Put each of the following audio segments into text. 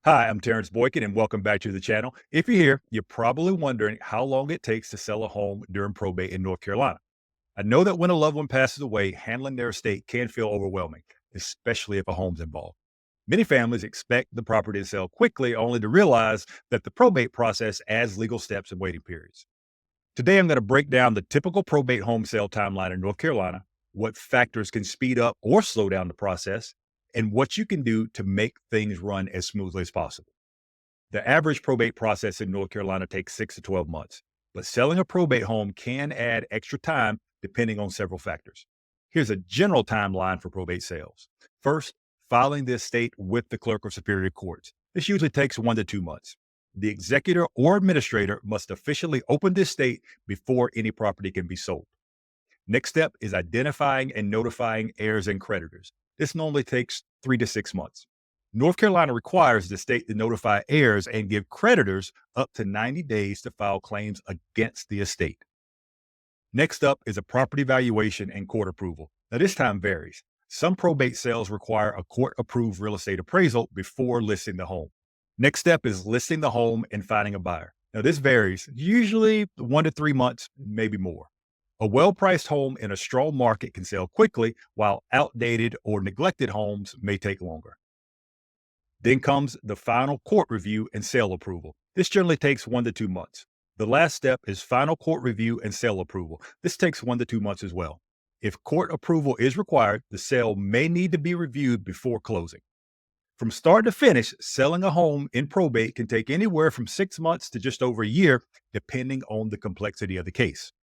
Hi, I'm Terrence Boykin, and welcome back to the channel. If you're here, you're probably wondering how long it takes to sell a home during probate in North Carolina. I know that when a loved one passes away, handling their estate can feel overwhelming, especially if a home's involved. Many families expect the property to sell quickly, only to realize that the probate process adds legal steps and waiting periods. Today, I'm going to break down the typical probate home sale timeline in North Carolina, what factors can speed up or slow down the process, and what you can do to make things run as smoothly as possible. The average probate process in North Carolina takes 6 to 12 months, but selling a probate home can add extra time depending on several factors. Here's a general timeline for probate sales. First, filing the estate with the clerk of superior courts. This usually takes 1 to 2 months. The executor or administrator must officially open the estate before any property can be sold. Next step is identifying and notifying heirs and creditors. This normally takes 3 to 6 months. North Carolina requires the state to notify heirs and give creditors up to 90 days to file claims against the estate. Next up is a property valuation and court approval. Now, this time varies. Some probate sales require a court approved real estate appraisal before listing the home. Next step is listing the home and finding a buyer. Now, this varies, usually 1 to 3 months, maybe more. A well priced home in a strong market can sell quickly, while outdated or neglected homes may take longer. Then comes the final court review and sale approval. This generally takes 1 to 2 months. The last step is final court review and sale approval. This takes 1 to 2 months as well. If court approval is required, the sale may need to be reviewed before closing. From start to finish, selling a home in probate can take anywhere from 6 months to just over a year, depending on the complexity of the case.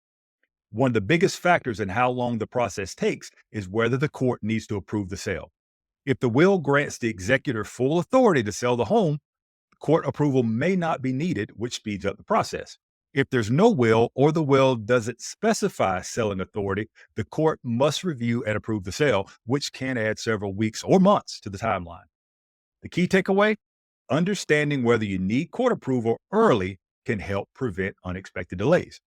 One of the biggest factors in how long the process takes is whether the court needs to approve the sale. If the will grants the executor full authority to sell the home, court approval may not be needed, which speeds up the process. If there's no will or the will doesn't specify selling authority, the court must review and approve the sale, which can add several weeks or months to the timeline. The key takeaway: understanding whether you need court approval early can help prevent unexpected delays.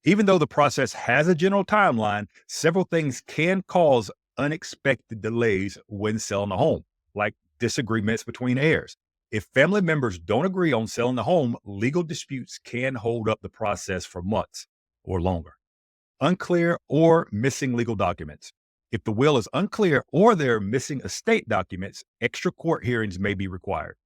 Even though the process has a general timeline, several things can cause unexpected delays when selling a home, like disagreements between heirs. If family members don't agree on selling the home, legal disputes can hold up the process for months or longer. Unclear or missing legal documents. If the will is unclear or there are missing estate documents, extra court hearings may be required.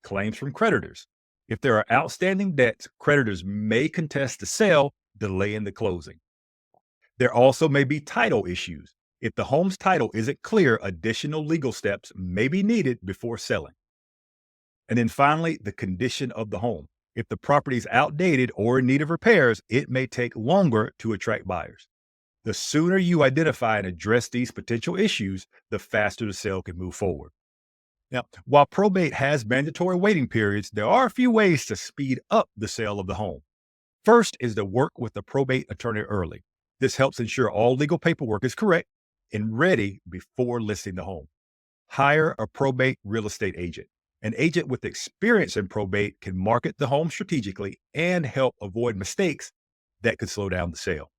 Claims from creditors. If there are outstanding debts, creditors may contest the sale, delaying the closing. There also may be title issues. If the home's title isn't clear, additional legal steps may be needed before selling. And then finally, the condition of the home. If the property is outdated or in need of repairs, it may take longer to attract buyers. The sooner you identify and address these potential issues, the faster the sale can move forward. Now, while probate has mandatory waiting periods, there are a few ways to speed up the sale of the home. First is to work with the probate attorney early. This helps ensure all legal paperwork is correct and ready before listing the home. Hire a probate real estate agent. An agent with experience in probate can market the home strategically and help avoid mistakes that could slow down the sale.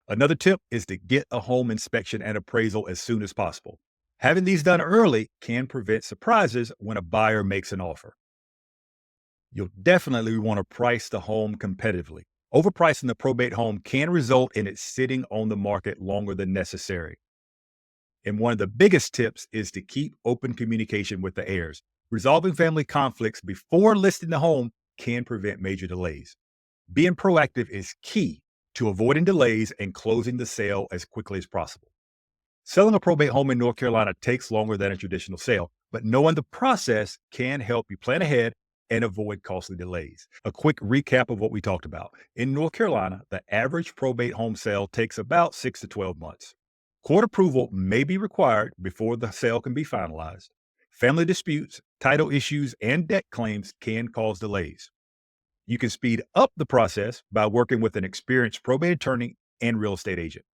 Another tip is to get a home inspection and appraisal as soon as possible. Having these done early can prevent surprises when a buyer makes an offer. You'll definitely want to price the home competitively. Overpricing the probate home can result in it sitting on the market longer than necessary. And one of the biggest tips is to keep open communication with the heirs. Resolving family conflicts before listing the home can prevent major delays. Being proactive is key to avoiding delays and closing the sale as quickly as possible. Selling a probate home in North Carolina takes longer than a traditional sale, but knowing the process can help you plan ahead and avoid costly delays. A quick recap of what we talked about. In North Carolina, the average probate home sale takes about 6 to 12 months. Court approval may be required before the sale can be finalized. Family disputes, title issues, and debt claims can cause delays. You can speed up the process by working with an experienced probate attorney and real estate agent.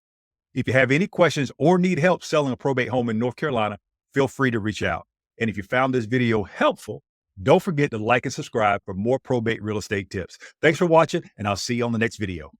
If you have any questions or need help selling a probate home in North Carolina, feel free to reach out. And if you found this video helpful, don't forget to like and subscribe for more probate real estate tips. Thanks for watching, and I'll see you on the next video.